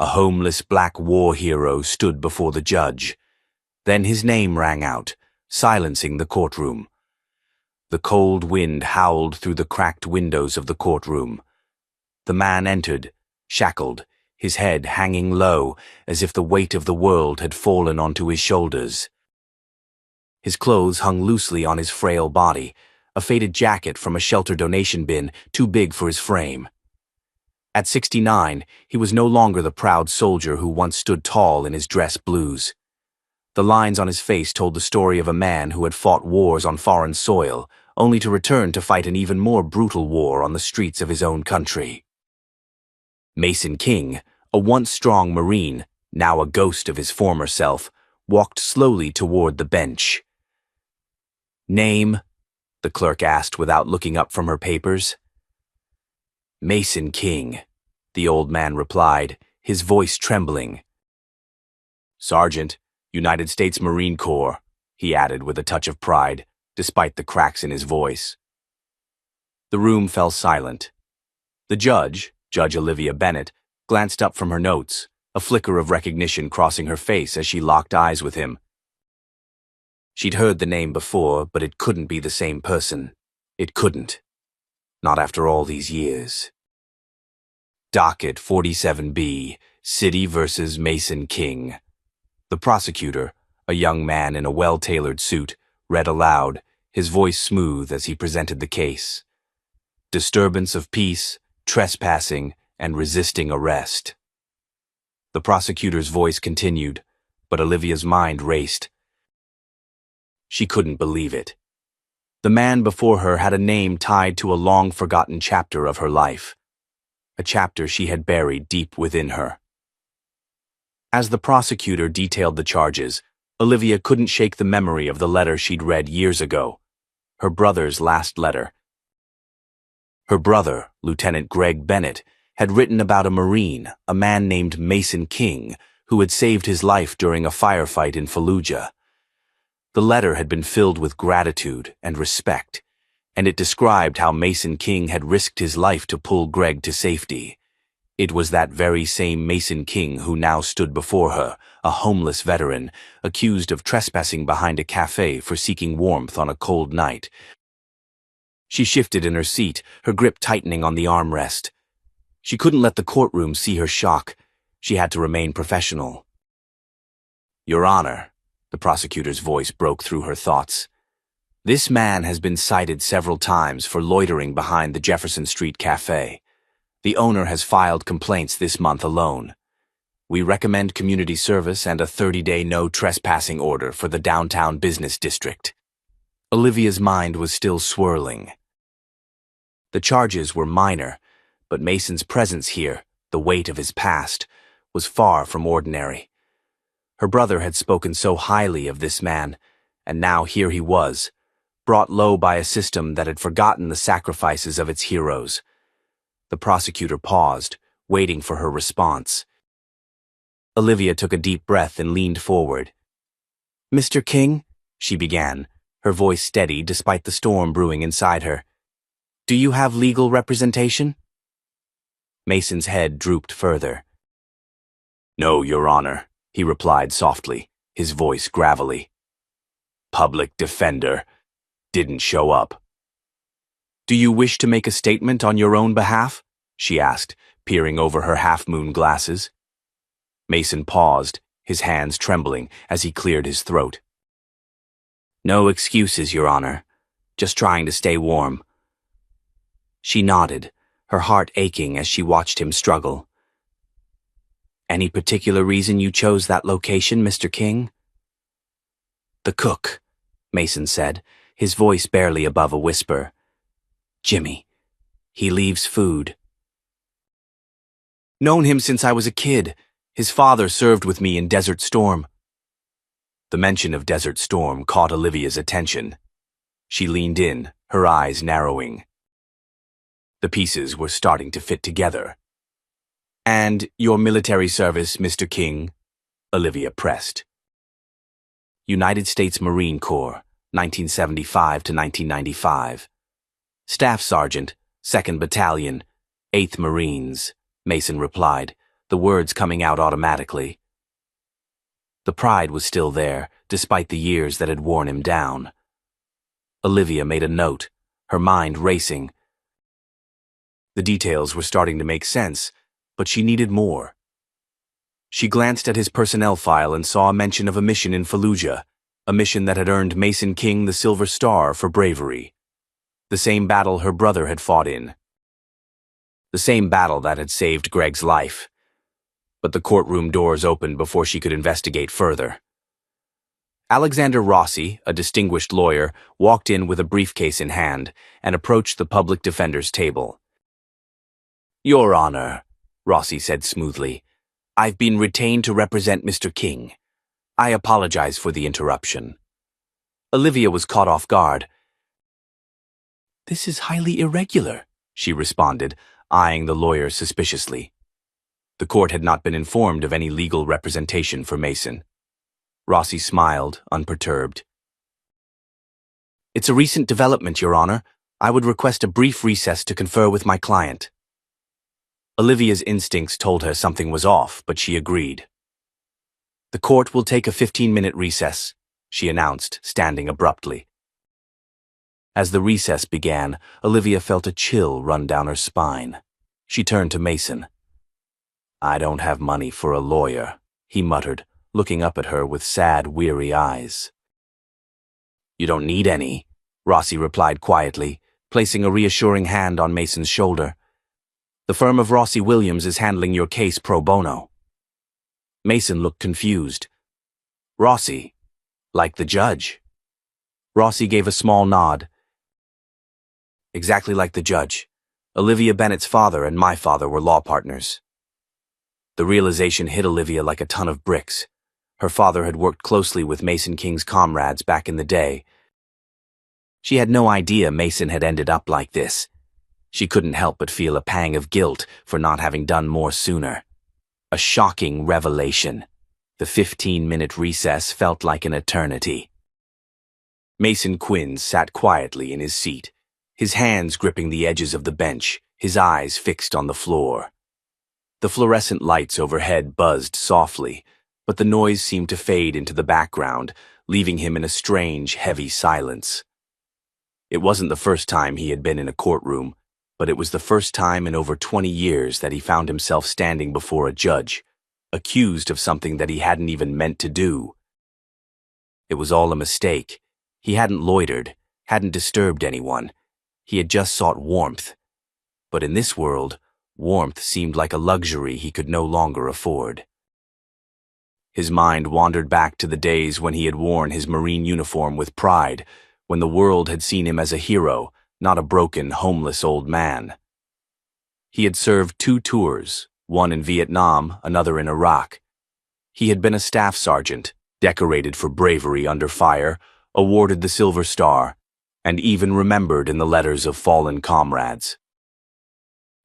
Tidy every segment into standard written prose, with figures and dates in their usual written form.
A homeless black war hero stood before the judge. Then his name rang out, silencing the courtroom. The cold wind howled through the cracked windows of the courtroom. The man entered, shackled, his head hanging low, as if the weight of the world had fallen onto his shoulders. His clothes hung loosely on his frail body, a faded jacket from a shelter donation bin too big for his frame. At 69, he was no longer the proud soldier who once stood tall in his dress blues. The lines on his face told the story of a man who had fought wars on foreign soil, only to return to fight an even more brutal war on the streets of his own country. Mason King, a once strong Marine, now a ghost of his former self, walked slowly toward the bench. "Name?" the clerk asked without looking up from her papers. "Mason King," the old man replied, his voice trembling. "Sergeant, United States Marine Corps," he added with a touch of pride, despite the cracks in his voice. The room fell silent. The judge, Judge Olivia Bennett, glanced up from her notes, a flicker of recognition crossing her face as she locked eyes with him. She'd heard the name before, but it couldn't be the same person. It couldn't. Not after all these years. Docket 47B, City versus Mason King. The prosecutor, a young man in a well-tailored suit, read aloud, his voice smooth as he presented the case. Disturbance of peace, trespassing, and resisting arrest. The prosecutor's voice continued, but Olivia's mind raced. She couldn't believe it. The man before her had a name tied to a long-forgotten chapter of her life, a chapter she had buried deep within her. As the prosecutor detailed the charges, Olivia couldn't shake the memory of the letter she'd read years ago, her brother's last letter. Her brother, Lieutenant Greg Bennett, had written about a Marine, a man named Mason King, who had saved his life during a firefight in Fallujah. The letter had been filled with gratitude and respect, and it described how Mason King had risked his life to pull Greg to safety. It was that very same Mason King who now stood before her, a homeless veteran, accused of trespassing behind a cafe for seeking warmth on a cold night. She shifted in her seat, her grip tightening on the armrest. She couldn't let the courtroom see her shock. She had to remain professional. "Your Honor," the prosecutor's voice broke through her thoughts. "This man has been cited several times for loitering behind the Jefferson Street Cafe. The owner has filed complaints this month alone. We recommend community service and a 30-day no trespassing order for the downtown business district." Olivia's mind was still swirling. The charges were minor, but Mason's presence here, the weight of his past, was far from ordinary. Her brother had spoken so highly of this man, and now here he was, brought low by a system that had forgotten the sacrifices of its heroes. The prosecutor paused, waiting for her response. Olivia took a deep breath and leaned forward. "Mr. King," she began, her voice steady despite the storm brewing inside her. "Do you have legal representation?" Mason's head drooped further. "No, Your Honor," he replied softly, his voice gravelly. "Public defender didn't show up." "Do you wish to make a statement on your own behalf?" she asked, peering over her half-moon glasses. Mason paused, his hands trembling as he cleared his throat. "No excuses, Your Honor. Just trying to stay warm." She nodded, her heart aching as she watched him struggle. "Any particular reason you chose that location, Mr. King?" "The cook," Mason said, his voice barely above a whisper. "Jimmy. He leaves food." "Known him since I was a kid. His father served with me in Desert Storm." The mention of Desert Storm caught Olivia's attention. She leaned in, her eyes narrowing. The pieces were starting to fit together. "And your military service, Mr. King?" Olivia pressed. "United States Marine Corps, 1975 to 1995. Staff Sergeant, 2nd Battalion, 8th Marines," Mason replied, the words coming out automatically. The pride was still there, despite the years that had worn him down. Olivia made a note, her mind racing. The details were starting to make sense, but she needed more. She glanced at his personnel file and saw a mention of a mission in Fallujah, a mission that had earned Mason King the Silver Star for bravery. The same battle her brother had fought in. The same battle that had saved Greg's life. But the courtroom doors opened before she could investigate further. Alexander Rossi, a distinguished lawyer, walked in with a briefcase in hand and approached the public defender's table. "Your Honor," Rossi said smoothly, "I've been retained to represent Mr. King. I apologize for the interruption." Olivia was caught off guard. "This is highly irregular," she responded, eyeing the lawyer suspiciously. The court had not been informed of any legal representation for Mason. Rossi smiled, unperturbed. "It's a recent development, Your Honor. I would request a brief recess to confer with my client." Olivia's instincts told her something was off, but she agreed. "The court will take a 15-minute recess," she announced, standing abruptly. As the recess began, Olivia felt a chill run down her spine. She turned to Mason. "I don't have money for a lawyer," he muttered, looking up at her with sad, weary eyes. "You don't need any," Rossi replied quietly, placing a reassuring hand on Mason's shoulder. "The firm of Rossi Williams is handling your case pro bono." Mason looked confused. "Rossi? Like the judge?" Rossi gave a small nod. "Exactly like the judge. Olivia Bennett's father and my father were law partners." The realization hit Olivia like a ton of bricks. Her father had worked closely with Mason King's comrades back in the day. She had no idea Mason had ended up like this. She couldn't help but feel a pang of guilt for not having done more sooner. A shocking revelation. The 15-minute recess felt like an eternity. Mason Quinn sat quietly in his seat, his hands gripping the edges of the bench, his eyes fixed on the floor. The fluorescent lights overhead buzzed softly, but the noise seemed to fade into the background, leaving him in a strange, heavy silence. It wasn't the first time he had been in a courtroom, but it was the first time in over 20 years that he found himself standing before a judge, accused of something that he hadn't even meant to do. It was all a mistake. He hadn't loitered, hadn't disturbed anyone. He had just sought warmth. But in this world, warmth seemed like a luxury he could no longer afford. His mind wandered back to the days when he had worn his Marine uniform with pride, when the world had seen him as a hero, not a broken, homeless old man. He had served 2 tours, one in Vietnam, another in Iraq. He had been a staff sergeant, decorated for bravery under fire, awarded the Silver Star, and even remembered in the letters of fallen comrades.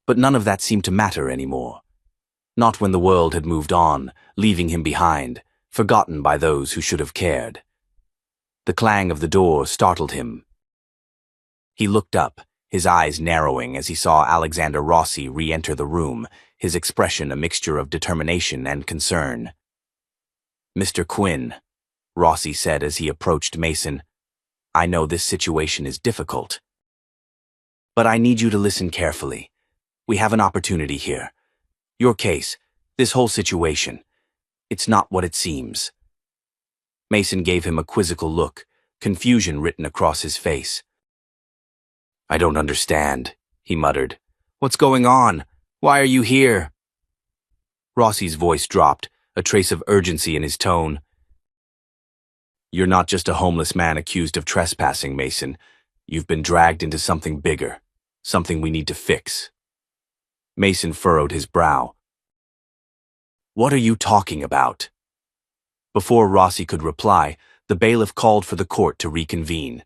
But none of that seemed to matter anymore. Not when the world had moved on, leaving him behind, forgotten by those who should have cared. The clang of the door startled him. He looked up, his eyes narrowing as he saw Alexander Rossi re-enter the room, his expression a mixture of determination and concern. "Mr. Quinn," Rossi said as he approached Mason, "I know this situation is difficult. But I need you to listen carefully. We have an opportunity here. Your case, this whole situation, it's not what it seems." Mason gave him a quizzical look, confusion written across his face. "I don't understand," he muttered. "What's going on? Why are you here?" Rossi's voice dropped, a trace of urgency in his tone. "You're not just a homeless man accused of trespassing, Mason. You've been dragged into something bigger, something we need to fix." Mason furrowed his brow. "What are you talking about?" Before Rossi could reply, the bailiff called for the court to reconvene.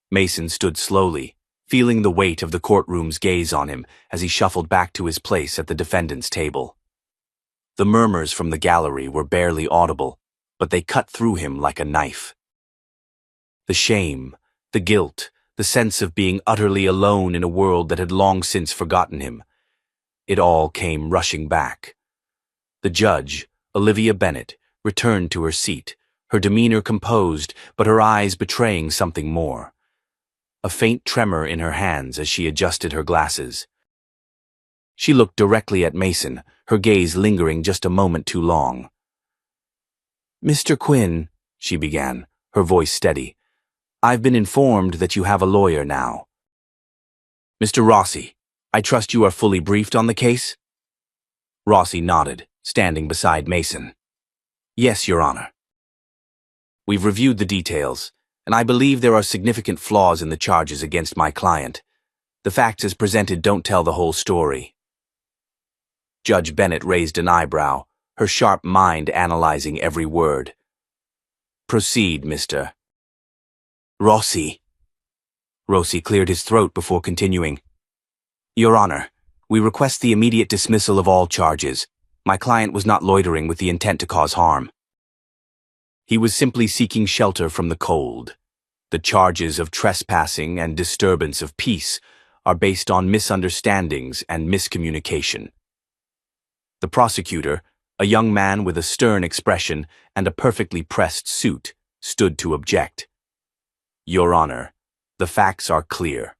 Mason stood slowly, feeling the weight of the courtroom's gaze on him as he shuffled back to his place at the defendant's table. The murmurs from the gallery were barely audible, but they cut through him like a knife. The shame, the guilt, the sense of being utterly alone in a world that had long since forgotten him. It all came rushing back. The judge, Olivia Bennet, returned to her seat, her demeanor composed, but her eyes betraying something more. A faint tremor in her hands as she adjusted her glasses. She looked directly at Mason, her gaze lingering just a moment too long. "Mr. Quinn," she began, her voice steady, "I've been informed that you have a lawyer now." "Mr. Rossi, I trust you are fully briefed on the case?" Rossi nodded, standing beside Mason. "Yes, Your Honor. We've reviewed the details, and I believe there are significant flaws in the charges against my client. The facts as presented don't tell the whole story." Judge Bennet raised an eyebrow, her sharp mind analyzing every word. "Proceed, Mr. Rossi." Rossi cleared his throat before continuing. "Your Honor, we request the immediate dismissal of all charges. My client was not loitering with the intent to cause harm. He was simply seeking shelter from the cold. The charges of trespassing and disturbance of peace are based on misunderstandings and miscommunication." The prosecutor, a young man with a stern expression and a perfectly pressed suit, stood to object. "Your Honor, the facts are clear.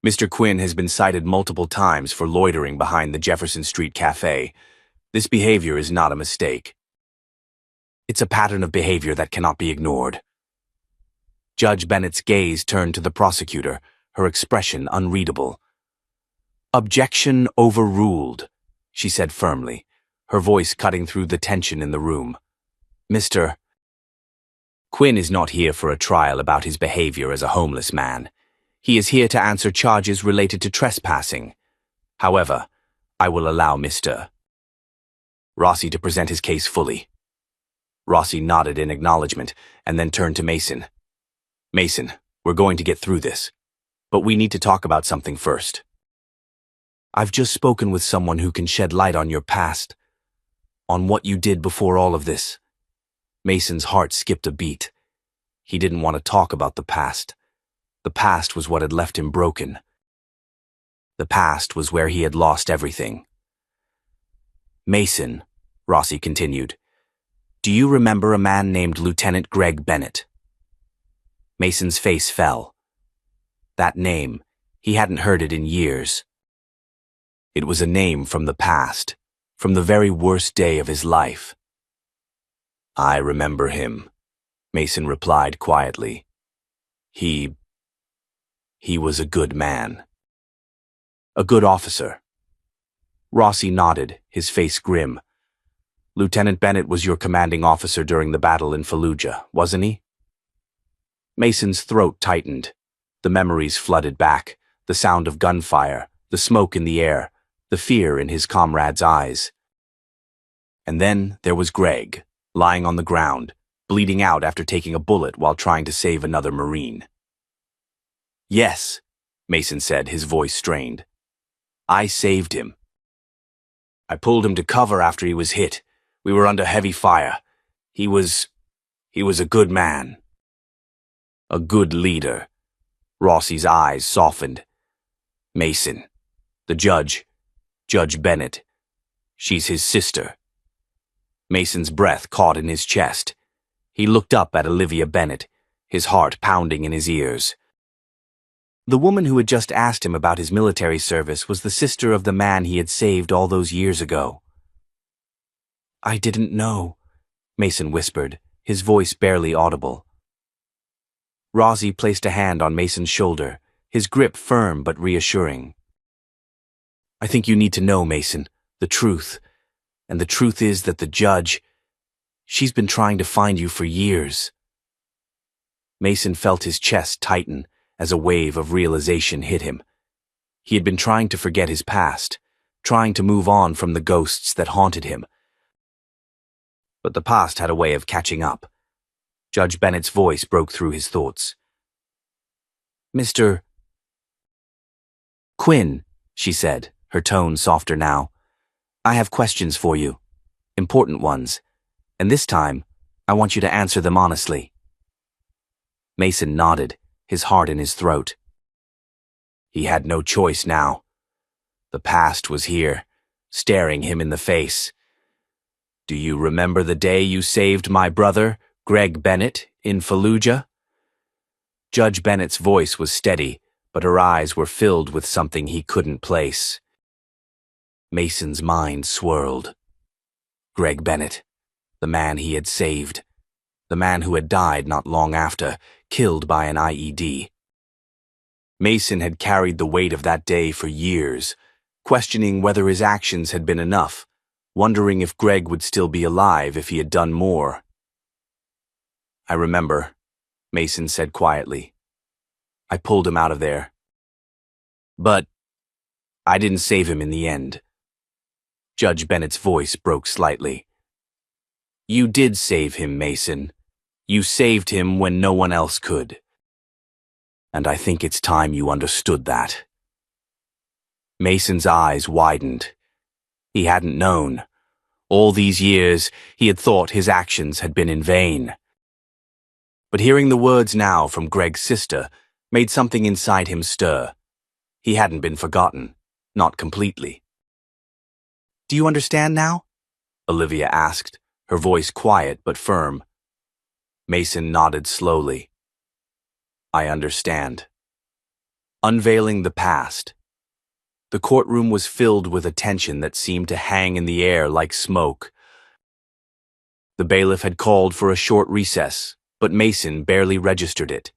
Mr. Quinn has been cited multiple times for loitering behind the Jefferson Street Cafe. This behavior is not a mistake. It's a pattern of behavior that cannot be ignored." Judge Bennett's gaze turned to the prosecutor, her expression unreadable. "Objection overruled," she said firmly, her voice cutting through the tension in the room. "Mr. Quinn is not here for a trial about his behavior as a homeless man. He is here to answer charges related to trespassing. However, I will allow Mr. Rossi to present his case fully." Rossi nodded in acknowledgement and then turned to Mason. "Mason, we're going to get through this, but we need to talk about something first. I've just spoken with someone who can shed light on your past, on what you did before all of this." Mason's heart skipped a beat. He didn't want to talk about the past. The past was what had left him broken. The past was where he had lost everything. "Mason," Rossi continued, "do you remember a man named Lieutenant Greg Bennet?" Mason's face fell. That name, he hadn't heard it in years. It was a name from the past, from the very worst day of his life. "I remember him," Mason replied quietly. He was a good man. A good officer." Rossi nodded, his face grim. "Lieutenant Bennet was your commanding officer during the battle in Fallujah, wasn't he?" Mason's throat tightened. The memories flooded back, the sound of gunfire, the smoke in the air, the fear in his comrade's eyes. And then there was Greg, lying on the ground, bleeding out after taking a bullet while trying to save another Marine. "Yes," Mason said, his voice strained. "I saved him. I pulled him to cover after he was hit. We were under heavy fire. He was a good man. A good leader." Rossi's eyes softened. "Mason, the judge, Judge Bennet, she's his sister." Mason's breath caught in his chest. He looked up at Olivia Bennet, his heart pounding in his ears. The woman who had just asked him about his military service was the sister of the man he had saved all those years ago. "I didn't know," Mason whispered, his voice barely audible. Rossi placed a hand on Mason's shoulder, his grip firm but reassuring. "I think you need to know, Mason, the truth. And the truth is that the judge, she's been trying to find you for years." Mason felt his chest tighten as a wave of realization hit him. He had been trying to forget his past, trying to move on from the ghosts that haunted him. But the past had a way of catching up. Judge Bennett's voice broke through his thoughts. "Mr. Quinn," she said, her tone softer now, "I have questions for you, important ones, and this time, I want you to answer them honestly." Mason nodded, his heart in his throat. He had no choice now. The past was here, staring him in the face, Do you remember the day you saved my brother, Greg Bennett, in Fallujah? Judge Bennett's voice was steady, but her eyes were filled with something he couldn't place. Mason's mind swirled. Greg Bennett, the man he had saved. The man who had died not long after, killed by an IED. Mason had carried the weight of that day for years, questioning whether his actions had been enough, wondering if Greg would still be alive if he had done more. I remember, Mason said quietly. I pulled him out of there. But I didn't save him in the end. Judge Bennett's voice broke slightly. You did save him, Mason. You saved him when no one else could. And I think it's time you understood that. Mason's eyes widened. He hadn't known. All these years, he had thought his actions had been in vain. But hearing the words now from Greg's sister made something inside him stir. He hadn't been forgotten, not completely. Do you understand now? Olivia asked, her voice quiet but firm. Mason nodded slowly. I understand. Unveiling the past. The courtroom was filled with a tension that seemed to hang in the air like smoke. The bailiff had called for a short recess, but Mason barely registered it.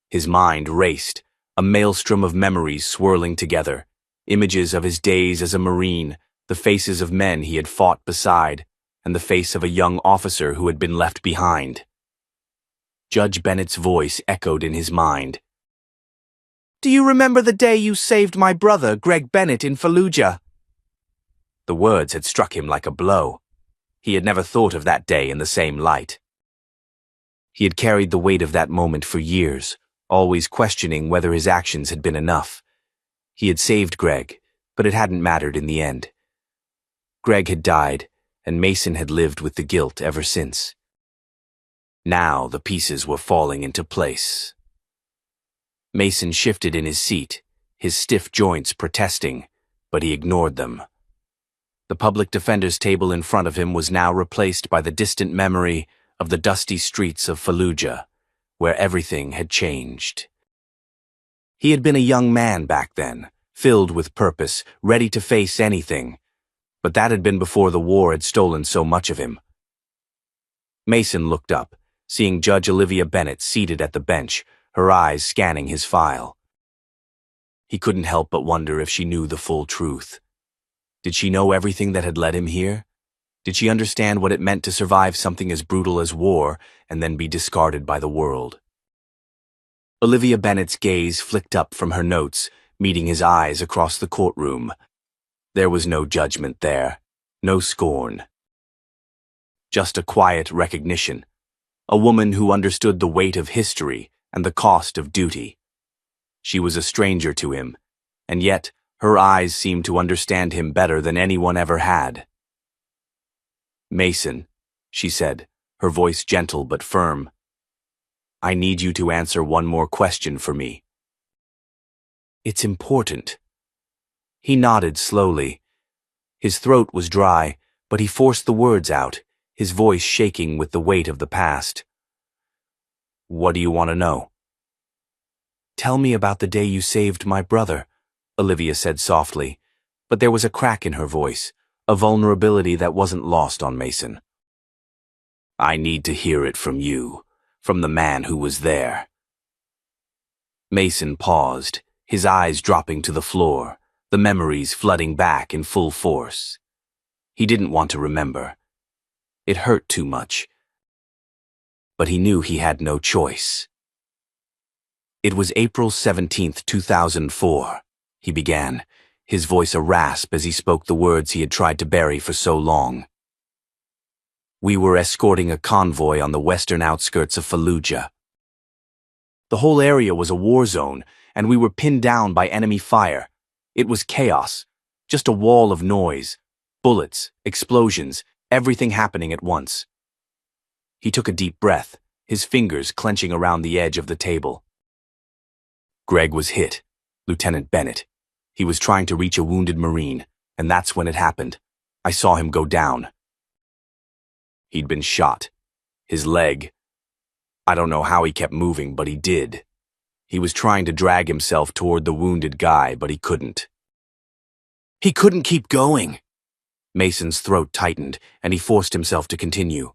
His mind raced, a maelstrom of memories swirling together, images of his days as a Marine, the faces of men he had fought beside, and the face of a young officer who had been left behind. Judge Bennett's voice echoed in his mind. Do you remember the day you saved my brother, Greg Bennett, in Fallujah? The words had struck him like a blow. He had never thought of that day in the same light. He had carried the weight of that moment for years, always questioning whether his actions had been enough. He had saved Greg, but it hadn't mattered in the end. Greg had died, and Mason had lived with the guilt ever since. Now the pieces were falling into place. Mason shifted in his seat, his stiff joints protesting, but he ignored them. The public defender's table in front of him was now replaced by the distant memory of the dusty streets of Fallujah, where everything had changed. He had been a young man back then, filled with purpose, ready to face anything, but that had been before the war had stolen so much of him. Mason looked up, seeing Judge Olivia Bennett seated at the bench, her eyes scanning his file. He couldn't help but wonder if she knew the full truth. Did she know everything that had led him here? Did she understand what it meant to survive something as brutal as war and then be discarded by the world? Olivia Bennett's gaze flicked up from her notes, meeting his eyes across the courtroom. There was no judgment there, no scorn. Just a quiet recognition. A woman who understood the weight of history and the cost of duty. She was a stranger to him, and yet her eyes seemed to understand him better than anyone ever had. Mason, she said, her voice gentle but firm. I need you to answer one more question for me. It's important. He nodded slowly. His throat was dry, but he forced the words out, his voice shaking with the weight of the past. What do you want to know? Tell me about the day you saved my brother, Olivia said softly, but there was a crack in her voice, a vulnerability that wasn't lost on Mason. I need to hear it from you, from the man who was there. Mason paused, his eyes dropping to the floor, the memories flooding back in full force. He didn't want to remember. It hurt too much. But he knew he had no choice. It was April 17th, 2004, he began, his voice a rasp as he spoke the words he had tried to bury for so long. We were escorting a convoy on the western outskirts of Fallujah. The whole area was a war zone, and we were pinned down by enemy fire. It was chaos, just a wall of noise, bullets, explosions, everything happening at once. He took a deep breath, his fingers clenching around the edge of the table. Greg was hit, Lieutenant Bennett. He was trying to reach a wounded Marine, and that's when it happened. I saw him go down. He'd been shot. His leg. I don't know how he kept moving, but he did. He was trying to drag himself toward the wounded guy, but he couldn't. He couldn't keep going. Mason's throat tightened, and he forced himself to continue.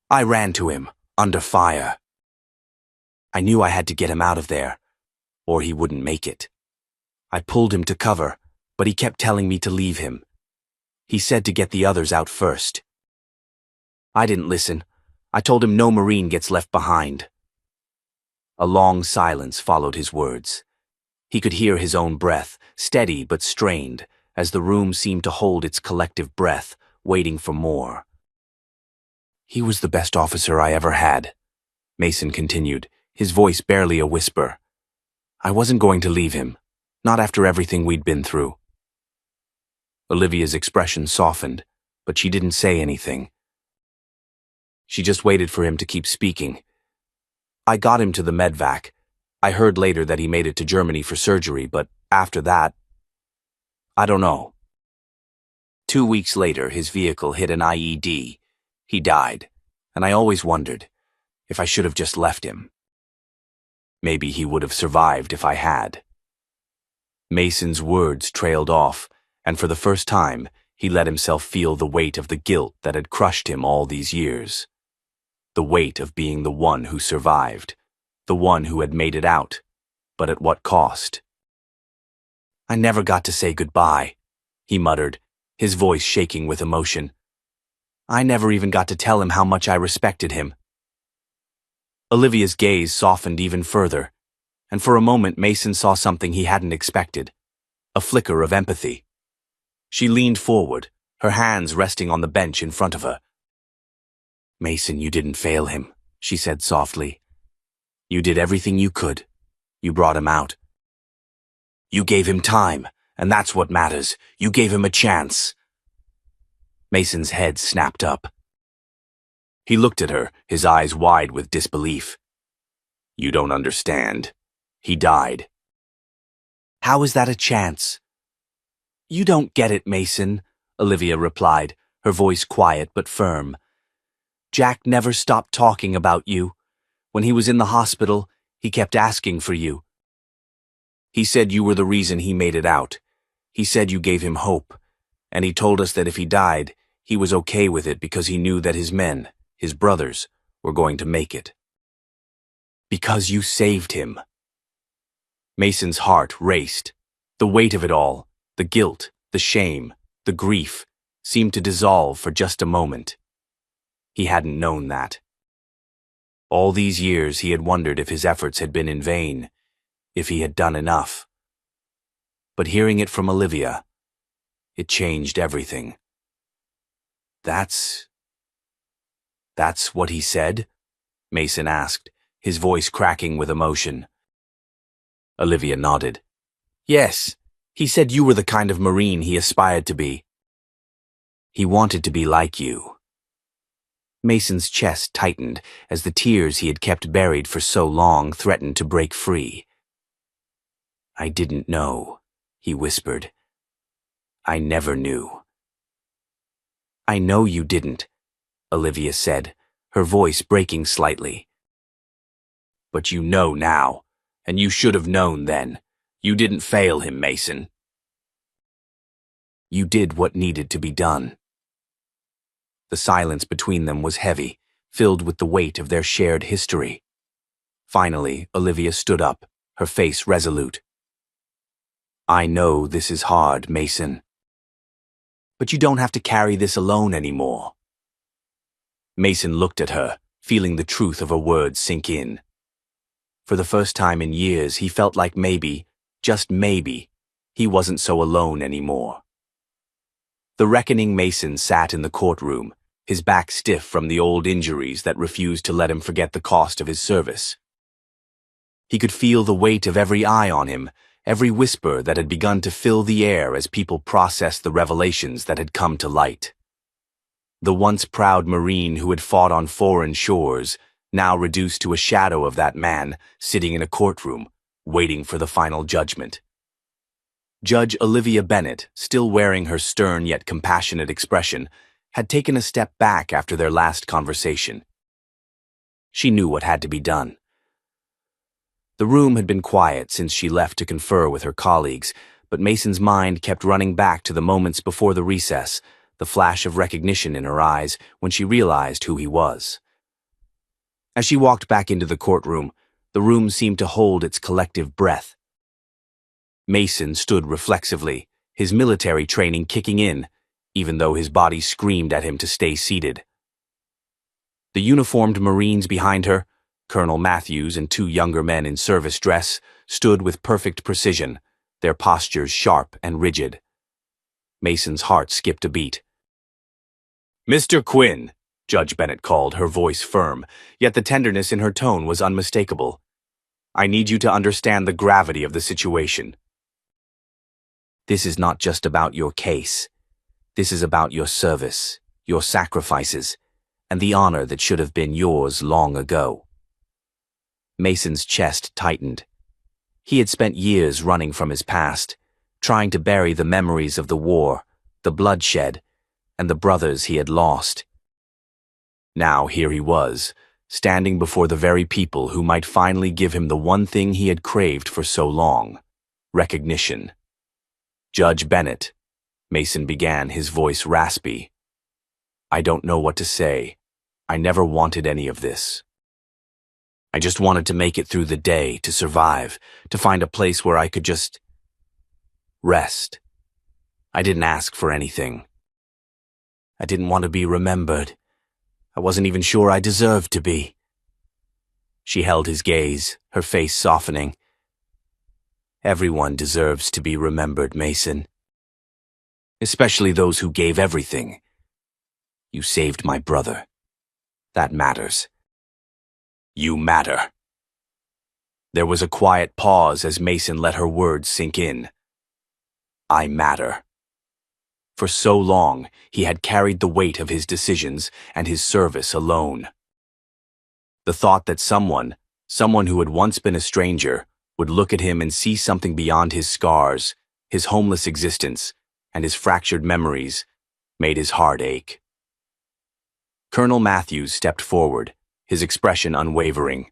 I ran to him, under fire. I knew I had to get him out of there, or he wouldn't make it. I pulled him to cover, but he kept telling me to leave him. He said to get the others out first. I didn't listen. I told him no Marine gets left behind. A long silence followed his words. He could hear his own breath, steady but strained, as the room seemed to hold its collective breath, waiting for more. He was the best officer I ever had, Mason continued, his voice barely a whisper. I wasn't going to leave him, not after everything we'd been through. Olivia's expression softened, but she didn't say anything. She just waited for him to keep speaking. I got him to the medvac. I heard later that he made it to Germany for surgery, but after that, I don't know. 2 weeks later, his vehicle hit an IED. He died, and I always wondered if I should have just left him. Maybe he would have survived if I had. Mason's words trailed off, and for the first time, he let himself feel the weight of the guilt that had crushed him all these years. The weight of being the one who survived, the one who had made it out, but at what cost? I never got to say goodbye, he muttered, his voice shaking with emotion. I never even got to tell him how much I respected him. Olivia's gaze softened even further, and for a moment Mason saw something he hadn't expected, a flicker of empathy. She leaned forward, her hands resting on the bench in front of her. Mason, you didn't fail him, she said softly. You did everything you could. You brought him out. You gave him time, and that's what matters. You gave him a chance. Mason's head snapped up. He looked at her, his eyes wide with disbelief. You don't understand. He died. How is that a chance? You don't get it, Mason, Olivia replied, her voice quiet but firm. Jack never stopped talking about you. When he was in the hospital, he kept asking for you. He said you were the reason he made it out. He said you gave him hope, and he told us that if he died, he was okay with it because he knew that his men, his brothers, were going to make it. Because you saved him. Mason's heart raced. The weight of it all, the guilt, the shame, the grief, seemed to dissolve for just a moment. He hadn't known that. All these years he had wondered if his efforts had been in vain, if he had done enough. But hearing it from Olivia, it changed everything. That's what he said? Mason asked, his voice cracking with emotion. Olivia nodded. Yes, he said you were the kind of Marine he aspired to be. He wanted to be like you. Mason's chest tightened as the tears he had kept buried for so long threatened to break free. I didn't know, he whispered. I never knew. I know you didn't, Olivia said, her voice breaking slightly. But you know now, and you should have known then. You didn't fail him, Mason. You did what needed to be done. The silence between them was heavy, filled with the weight of their shared history. Finally, Olivia stood up, her face resolute. I know this is hard, Mason. But you don't have to carry this alone anymore. Mason looked at her, feeling the truth of her words sink in. For the first time in years, he felt like maybe, just maybe, he wasn't so alone anymore. The reckoning Mason sat in the courtroom, his back stiff from the old injuries that refused to let him forget the cost of his service. He could feel the weight of every eye on him, every whisper that had begun to fill the air as people processed the revelations that had come to light. The once proud Marine who had fought on foreign shores, now reduced to a shadow of that man, sitting in a courtroom, waiting for the final judgment. Judge Olivia Bennett, still wearing her stern yet compassionate expression, had taken a step back after their last conversation. She knew what had to be done. The room had been quiet since she left to confer with her colleagues, but Mason's mind kept running back to the moments before the recess, the flash of recognition in her eyes when she realized who he was. As she walked back into the courtroom, the room seemed to hold its collective breath. Mason stood reflexively, his military training kicking in, even though his body screamed at him to stay seated. The uniformed Marines behind her, Colonel Matthews and two younger men in service dress, stood with perfect precision, their postures sharp and rigid. Mason's heart skipped a beat. "Mr. Quinn," Judge Bennett called, her voice firm, yet the tenderness in her tone was unmistakable. "I need you to understand the gravity of the situation. This is not just about your case. This is about your service, your sacrifices, and the honor that should have been yours long ago." Mason's chest tightened. He had spent years running from his past, trying to bury the memories of the war, the bloodshed, and the brothers he had lost. Now here he was, standing before the very people who might finally give him the one thing he had craved for so long: recognition. "Judge Bennett," Mason began, his voice raspy. "I don't know what to say. I never wanted any of this. I just wanted to make it through the day, to survive, to find a place where I could just rest. I didn't ask for anything. I didn't want to be remembered. I wasn't even sure I deserved to be." She held his gaze, her face softening. "Everyone deserves to be remembered, Mason. Especially those who gave everything. You saved my brother. That matters. You matter." There was a quiet pause as Mason let her words sink in. "I matter." For so long, he had carried the weight of his decisions and his service alone. The thought that someone who had once been a stranger, would look at him and see something beyond his scars, his homeless existence, and his fractured memories, made his heart ache. Colonel Matthews stepped forward, his expression unwavering.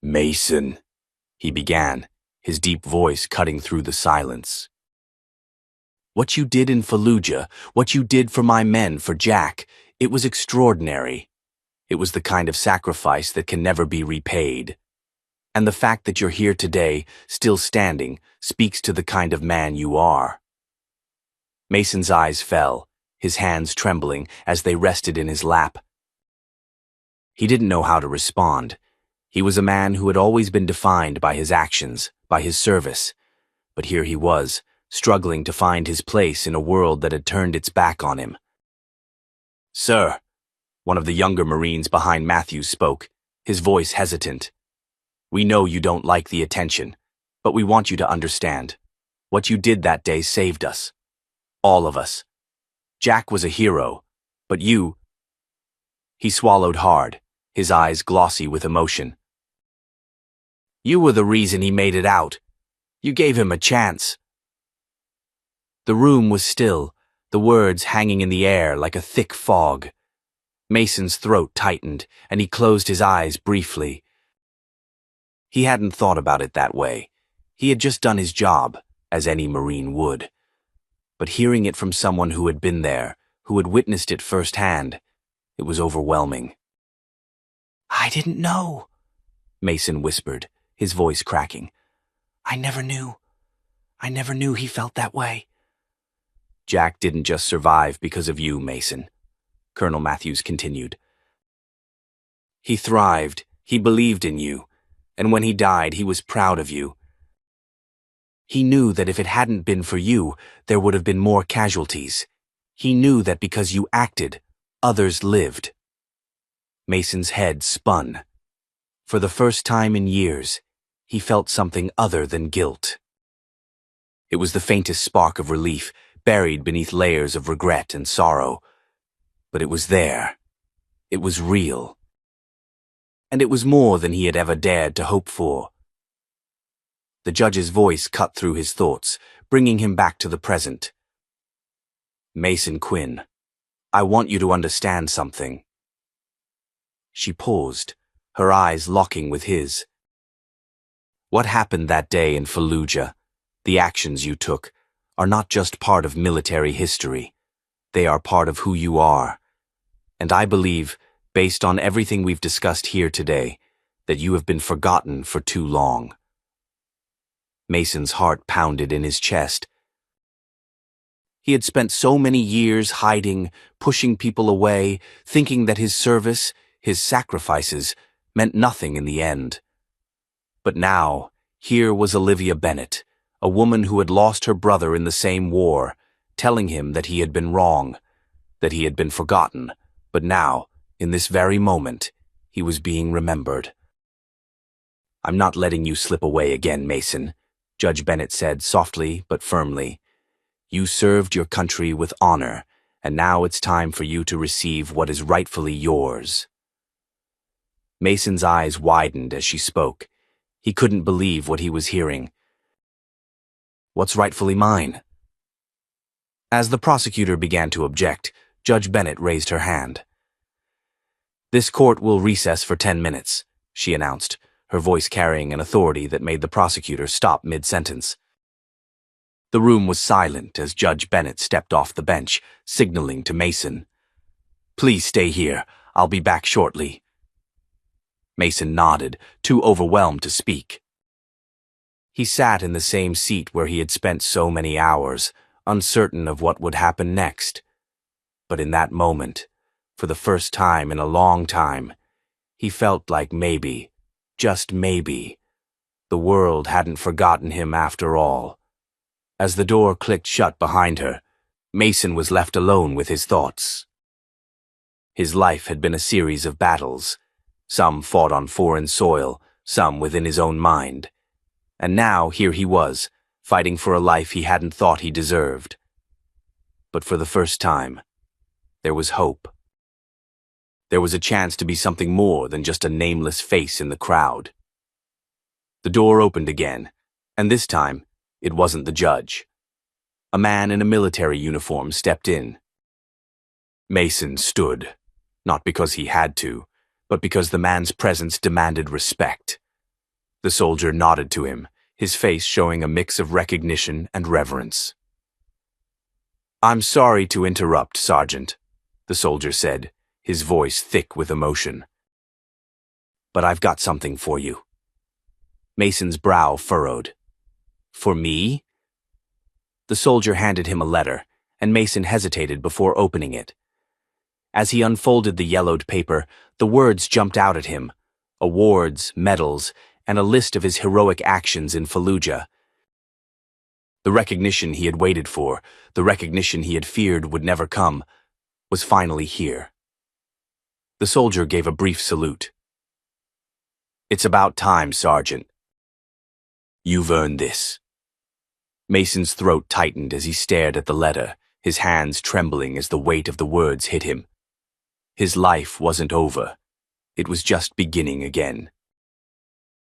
"Mason," he began, his deep voice cutting through the silence. "What you did in Fallujah, what you did for my men, for Jack, it was extraordinary. It was the kind of sacrifice that can never be repaid. And the fact that you're here today, still standing, speaks to the kind of man you are." Mason's eyes fell, his hands trembling as they rested in his lap. He didn't know how to respond. He was a man who had always been defined by his actions, by his service. But here he was, struggling to find his place in a world that had turned its back on him. "Sir," one of the younger Marines behind Matthews spoke, his voice hesitant. "We know you don't like the attention, but we want you to understand. What you did that day saved us. All of us. Jack was a hero, but you—" He swallowed hard, his eyes glossy with emotion. "You were the reason he made it out. You gave him a chance." The room was still, the words hanging in the air like a thick fog. Mason's throat tightened, and he closed his eyes briefly. He hadn't thought about it that way. He had just done his job, as any Marine would. But hearing it from someone who had been there, who had witnessed it firsthand, it was overwhelming. "I didn't know," Mason whispered, his voice cracking. I never knew he felt that way." "Jack didn't just survive because of you, Mason," Colonel Matthews continued. "He thrived, he believed in you, and when he died, he was proud of you. He knew that if it hadn't been for you, there would have been more casualties. He knew that because you acted, others lived." Mason's head spun. For the first time in years, he felt something other than guilt. It was the faintest spark of relief, buried beneath layers of regret and sorrow. But it was there. It was real. And it was more than he had ever dared to hope for. The judge's voice cut through his thoughts, bringing him back to the present. "Mason Quinn, I want you to understand something." She paused, her eyes locking with his. "What happened that day in Fallujah, the actions you took, are not just part of military history. They are part of who you are. And I believe, based on everything we've discussed here today, that you have been forgotten for too long." Mason's heart pounded in his chest. He had spent so many years hiding, pushing people away, thinking that his service, his sacrifices, meant nothing in the end. But now, here was Olivia Bennett, a woman who had lost her brother in the same war, telling him that he had been wrong, that he had been forgotten, but now, in this very moment, he was being remembered. "I'm not letting you slip away again, Mason," Judge Bennett said softly but firmly. "You served your country with honor, and now it's time for you to receive what is rightfully yours." Mason's eyes widened as she spoke. He couldn't believe what he was hearing. "What's rightfully mine?" As the prosecutor began to object, Judge Bennett raised her hand. "This court will recess for 10 minutes, she announced, her voice carrying an authority that made the prosecutor stop mid-sentence. The room was silent as Judge Bennett stepped off the bench, signaling to Mason. "Please stay here. I'll be back shortly." Mason nodded, too overwhelmed to speak. He sat in the same seat where he had spent so many hours, uncertain of what would happen next. But in that moment, for the first time in a long time, he felt like maybe, just maybe, the world hadn't forgotten him after all. As the door clicked shut behind her, Mason was left alone with his thoughts. His life had been a series of battles, some fought on foreign soil, some within his own mind. And now here he was, fighting for a life he hadn't thought he deserved. But for the first time, there was hope. There was a chance to be something more than just a nameless face in the crowd. The door opened again, and this time, it wasn't the judge. A man in a military uniform stepped in. Mason stood, not because he had to, but because the man's presence demanded respect. The soldier nodded to him, his face showing a mix of recognition and reverence. "I'm sorry to interrupt, Sergeant," the soldier said, his voice thick with emotion. "But I've got something for you." Mason's brow furrowed. "For me?" The soldier handed him a letter, and Mason hesitated before opening it. As he unfolded the yellowed paper, the words jumped out at him: awards, medals, and a list of his heroic actions in Fallujah. The recognition he had waited for, the recognition he had feared would never come, was finally here. The soldier gave a brief salute. "It's about time, Sergeant. You've earned this." Mason's throat tightened as he stared at the letter, his hands trembling as the weight of the words hit him. His life wasn't over. It was just beginning again.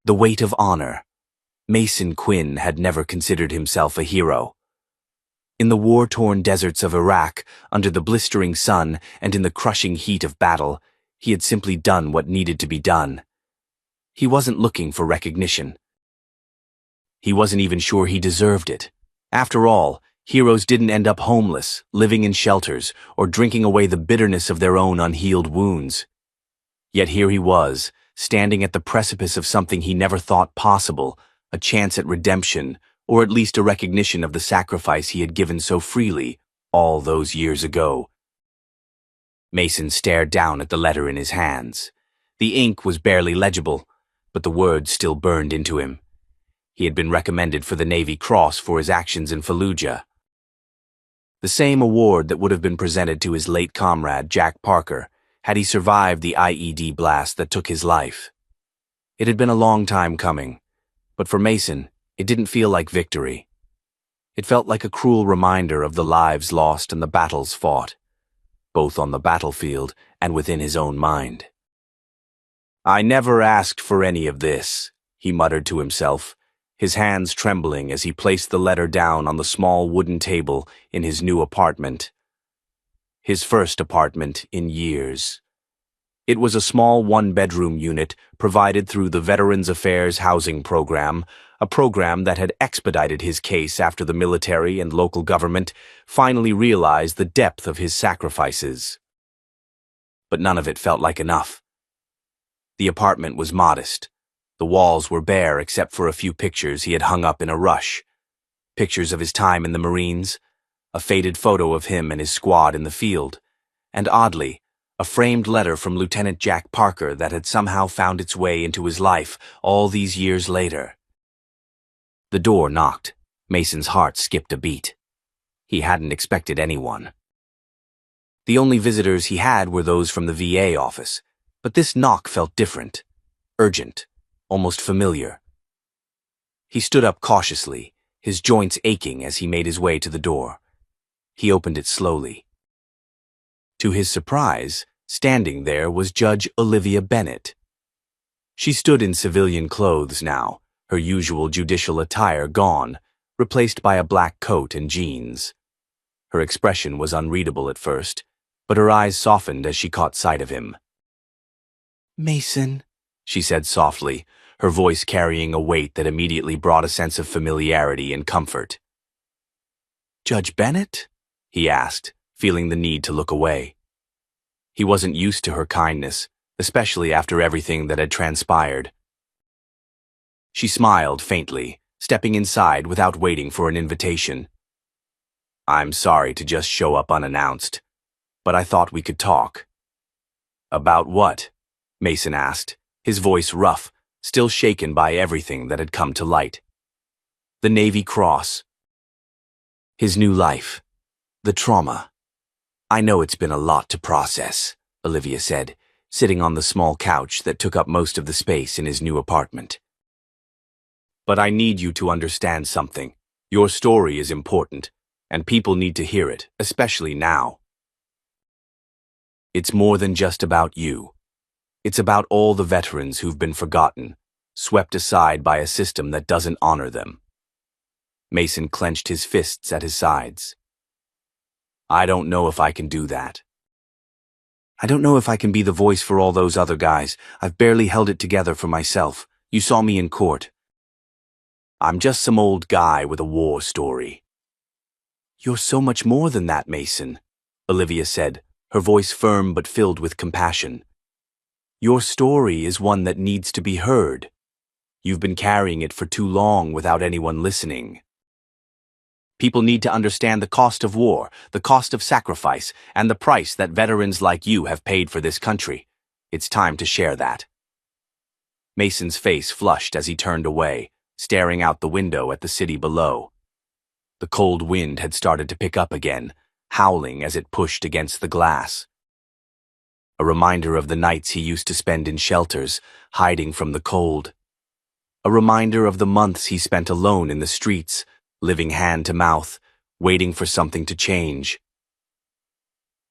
The weight of honor. Mason Quinn had never considered himself a hero. In the war-torn deserts of Iraq, under the blistering sun and in the crushing heat of battle, he had simply done what needed to be done. He wasn't looking for recognition. He wasn't even sure he deserved it. After all, heroes didn't end up homeless, living in shelters, or drinking away the bitterness of their own unhealed wounds. Yet here he was, standing at the precipice of something he never thought possible, a chance at redemption, or at least a recognition of the sacrifice he had given so freely all those years ago. Mason stared down at the letter in his hands. The ink was barely legible, but the words still burned into him. He had been recommended for the Navy Cross for his actions in Fallujah. The same award that would have been presented to his late comrade, Jack Parker, had he survived the IED blast that took his life. It had been a long time coming, but for Mason, it didn't feel like victory. It felt like a cruel reminder of the lives lost and the battles fought, both on the battlefield and within his own mind. "I never asked for any of this," he muttered to himself, his hands trembling as he placed the letter down on the small wooden table in his new apartment. his first apartment in years. It was a small one-bedroom unit provided through the Veterans Affairs Housing Program, a program that had expedited his case after the military and local government finally realized the depth of his sacrifices. But none of it felt like enough. The apartment was modest. The walls were bare except for a few pictures he had hung up in a rush. Pictures of his time in the Marines, a faded photo of him and his squad in the field, and oddly, a framed letter from Lieutenant Jack Parker that had somehow found its way into his life all these years later. The door knocked. Mason's heart skipped a beat. He hadn't expected anyone. The only visitors he had were those from the VA office, but this knock felt different, urgent, almost familiar. He stood up cautiously, his joints aching as he made his way to the door. He opened it slowly. To his surprise, standing there was Judge Olivia Bennett. She stood in civilian clothes now, her usual judicial attire gone, replaced by a black coat and jeans. Her expression was unreadable at first, but her eyes softened as she caught sight of him. "Mason," she said softly, her voice carrying a weight that immediately brought a sense of familiarity and comfort. "Judge Bennett?" he asked, feeling the need to look away. He wasn't used to her kindness, especially after everything that had transpired. She smiled faintly, stepping inside without waiting for an invitation. "I'm sorry to just show up unannounced, but I thought we could talk." "About what?" Mason asked, his voice rough, still shaken by everything that had come to light. The Navy Cross. His new life. The trauma. "I know it's been a lot to process," Olivia said, sitting on the small couch that took up most of the space in his new apartment. "But I need you to understand something. Your story is important, and people need to hear it, especially now. It's more than just about you. It's about all the veterans who've been forgotten, swept aside by a system that doesn't honor them." Mason clenched his fists at his sides. "I don't know if I can do that. I don't know if I can be the voice for all those other guys. I've barely held it together for myself. You saw me in court. I'm just some old guy with a war story." "You're so much more than that, Mason," Olivia said, her voice firm but filled with compassion. "Your story is one that needs to be heard. You've been carrying it for too long without anyone listening. People need to understand the cost of war, the cost of sacrifice, and the price that veterans like you have paid for this country. It's time to share that." Mason's face flushed as he turned away, staring out the window at the city below. The cold wind had started to pick up again, howling as it pushed against the glass. A reminder of the nights he used to spend in shelters, hiding from the cold. A reminder of the months he spent alone in the streets, living hand to mouth, waiting for something to change.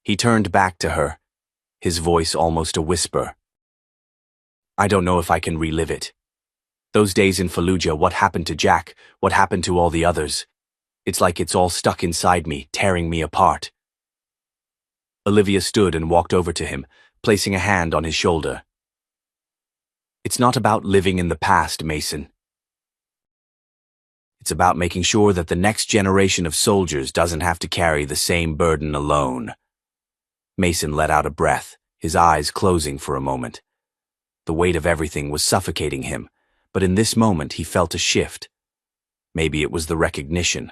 He turned back to her, his voice almost a whisper. "I don't know if I can relive it. Those days in Fallujah, what happened to Jack, what happened to all the others. It's like it's all stuck inside me, tearing me apart." Olivia stood and walked over to him, placing a hand on his shoulder. "It's not about living in the past, Mason. It's about making sure that the next generation of soldiers doesn't have to carry the same burden alone." Mason let out a breath, his eyes closing for a moment. The weight of everything was suffocating him, but in this moment he felt a shift. Maybe it was the recognition.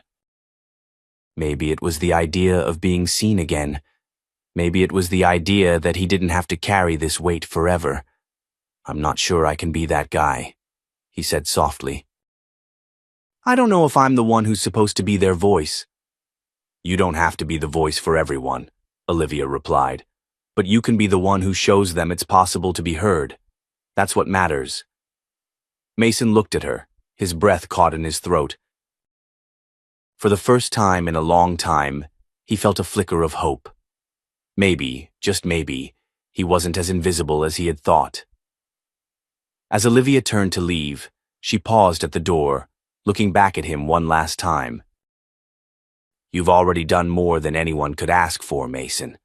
Maybe it was the idea of being seen again. Maybe it was the idea that he didn't have to carry this weight forever. "I'm not sure I can be that guy," he said softly. "I don't know if I'm the one who's supposed to be their voice." "You don't have to be the voice for everyone," Olivia replied, "but you can be the one who shows them it's possible to be heard. That's what matters." Mason looked at her, his breath caught in his throat. For the first time in a long time, he felt a flicker of hope. Maybe, just maybe, he wasn't as invisible as he had thought. As Olivia turned to leave, she paused at the door, looking back at him one last time. "You've already done more than anyone could ask for, Mason.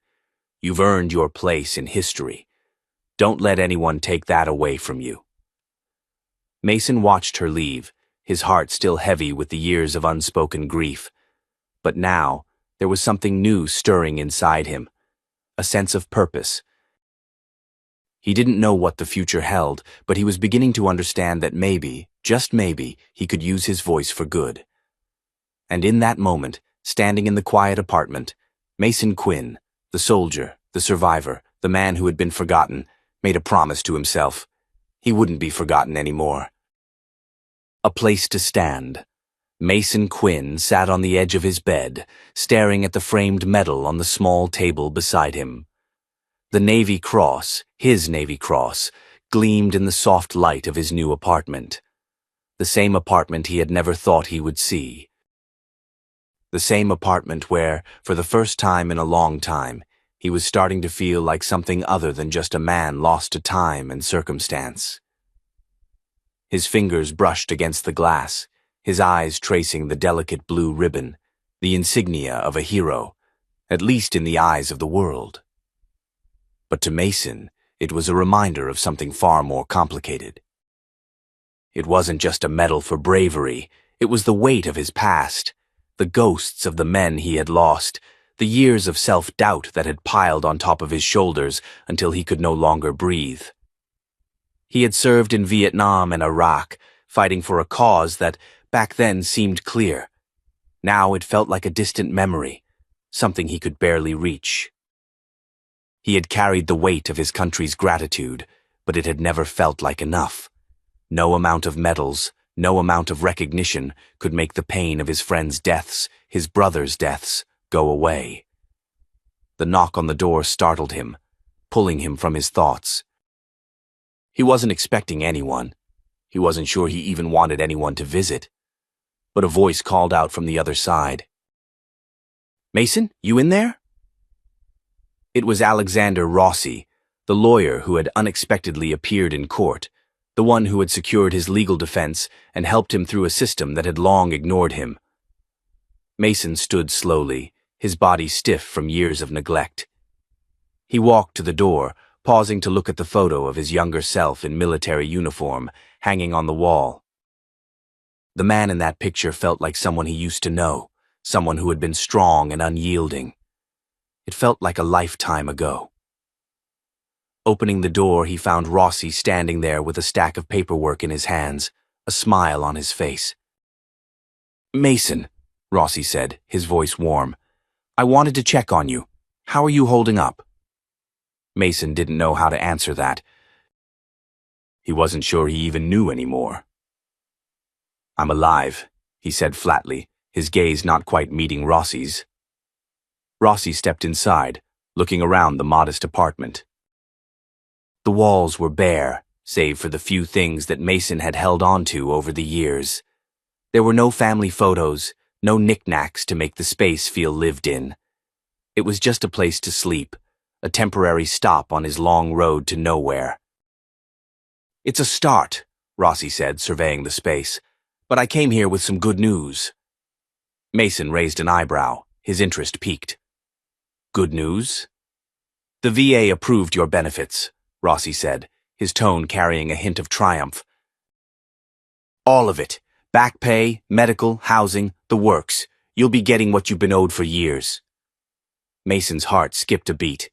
You've earned your place in history. Don't let anyone take that away from you." Mason watched her leave, his heart still heavy with the years of unspoken grief. But now, there was something new stirring inside him, a sense of purpose. He didn't know what the future held, but he was beginning to understand that maybe, just maybe, he could use his voice for good. And in that moment, standing in the quiet apartment, Mason Quinn, the soldier, the survivor, the man who had been forgotten, made a promise to himself. He wouldn't be forgotten anymore. A place to stand. Mason Quinn sat on the edge of his bed, staring at the framed medal on the small table beside him. The Navy Cross, his Navy Cross, gleamed in the soft light of his new apartment. The same apartment he had never thought he would see. The same apartment where, for the first time in a long time, he was starting to feel like something other than just a man lost to time and circumstance. His fingers brushed against the glass, his eyes tracing the delicate blue ribbon, the insignia of a hero, at least in the eyes of the world. But to Mason, it was a reminder of something far more complicated. It wasn't just a medal for bravery, it was the weight of his past, the ghosts of the men he had lost, the years of self-doubt that had piled on top of his shoulders until he could no longer breathe. He had served in Vietnam and Iraq, fighting for a cause that, back then, seemed clear. Now it felt like a distant memory, something he could barely reach. He had carried the weight of his country's gratitude, but it had never felt like enough. No amount of medals, no amount of recognition could make the pain of his friends' deaths, his brothers' deaths, go away. The knock on the door startled him, pulling him from his thoughts. He wasn't expecting anyone. He wasn't sure he even wanted anyone to visit. But a voice called out from the other side. "Mason, you in there?" It was Alexander Rossi, the lawyer who had unexpectedly appeared in court, the one who had secured his legal defense and helped him through a system that had long ignored him. Mason stood slowly, his body stiff from years of neglect. He walked to the door, pausing to look at the photo of his younger self in military uniform, hanging on the wall. The man in that picture felt like someone he used to know, someone who had been strong and unyielding. It felt like a lifetime ago. Opening the door, he found Rossi standing there with a stack of paperwork in his hands, a smile on his face. "Mason," Rossi said, his voice warm, "I wanted to check on you. How are you holding up?" Mason didn't know how to answer that. He wasn't sure he even knew anymore. "I'm alive," he said flatly, his gaze not quite meeting Rossi's. Rossi stepped inside, looking around the modest apartment. The walls were bare, save for the few things that Mason had held on to over the years. There were no family photos, no knickknacks to make the space feel lived in. It was just a place to sleep, a temporary stop on his long road to nowhere. "It's a start," Rossi said, surveying the space, "but I came here with some good news." Mason raised an eyebrow, his interest piqued. "Good news?" "The VA approved your benefits," Rossi said, his tone carrying a hint of triumph. "All of it. Back pay, medical, housing, the works. You'll be getting what you've been owed for years." Mason's heart skipped a beat.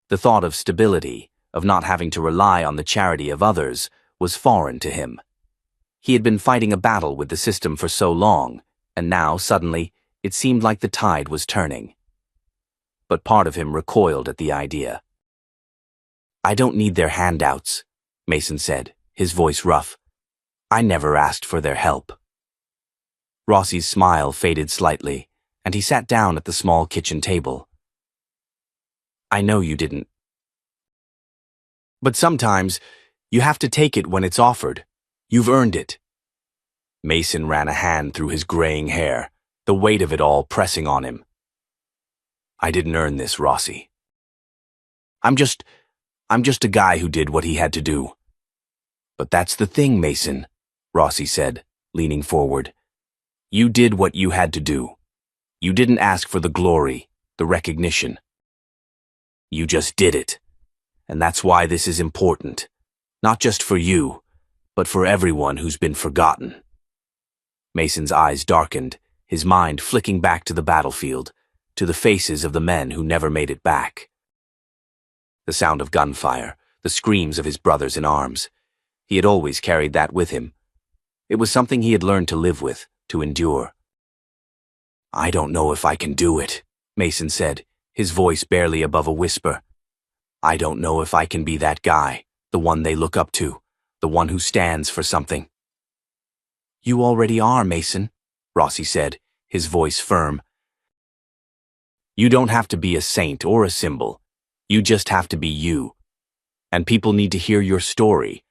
The thought of stability, of not having to rely on the charity of others, was foreign to him. He had been fighting a battle with the system for so long, and now, suddenly, it seemed like the tide was turning. But part of him recoiled at the idea. "I don't need their handouts," Mason said, his voice rough. "I never asked for their help." Rossi's smile faded slightly, and he sat down at the small kitchen table. "I know you didn't. But sometimes, you have to take it when it's offered. You've earned it." Mason ran a hand through his graying hair, the weight of it all pressing on him. "I didn't earn this, Rossi. I'm just a guy who did what he had to do." "But that's the thing, Mason," Rossi said, leaning forward. "You did what you had to do. You didn't ask for the glory, the recognition. You just did it. And that's why this is important. Not just for you, but for everyone who's been forgotten. Mason's eyes darkened, his mind flicking back to the battlefield, to the faces of the men who never made it back. The sound of gunfire, the screams of his brothers in arms. He had always carried that with him. It was something he had learned to live with, to endure. I don't know if I can do it, Mason said, his voice barely above a whisper. I don't know if I can be that guy, the one they look up to, the one who stands for something. You already are, Mason, Rossi said, his voice firm. You don't have to be a saint or a symbol. You just have to be you. And people need to hear your story.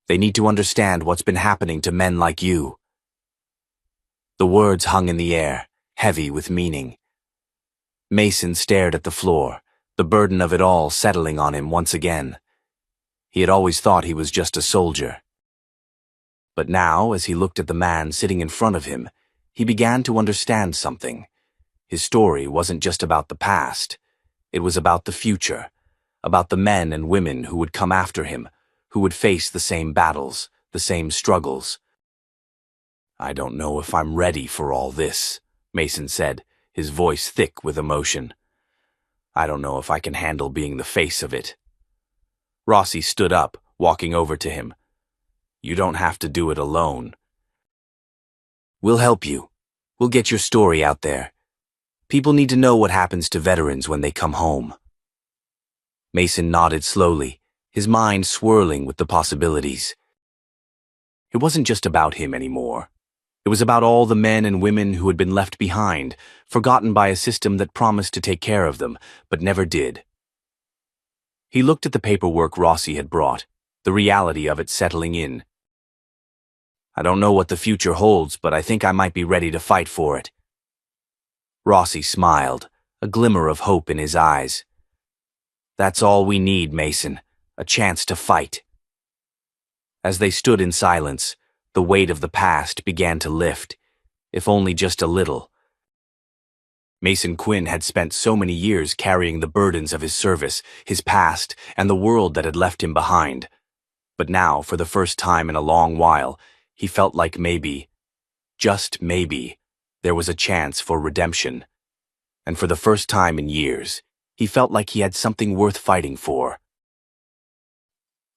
They need to understand what's been happening to men like you. The words hung in the air, heavy with meaning. Mason stared at the floor, the burden of it all settling on him once again. He had always thought he was just a soldier. But now, as he looked at the man sitting in front of him, he began to understand something. His story wasn't just about the past. It was about the future, about the men and women who would come after him, who would face the same battles, the same struggles. I don't know if I'm ready for all this, Mason said, his voice thick with emotion. I don't know if I can handle being the face of it. Rossi stood up, walking over to him. You don't have to do it alone. We'll help you. We'll get your story out there. People need to know what happens to veterans when they come home. Mason nodded slowly, his mind swirling with the possibilities. It wasn't just about him anymore. It was about all the men and women who had been left behind, forgotten by a system that promised to take care of them, but never did. He looked at the paperwork Rossi had brought, the reality of it settling in. I don't know what the future holds, but I think I might be ready to fight for it. Rossi smiled, a glimmer of hope in his eyes. That's all we need, Mason, a chance to fight. As they stood in silence, the weight of the past began to lift, if only just a little. Mason Quinn had spent so many years carrying the burdens of his service, his past, and the world that had left him behind. But now, for the first time in a long while, he felt like maybe, just maybe, there was a chance for redemption. And for the first time in years, he felt like he had something worth fighting for.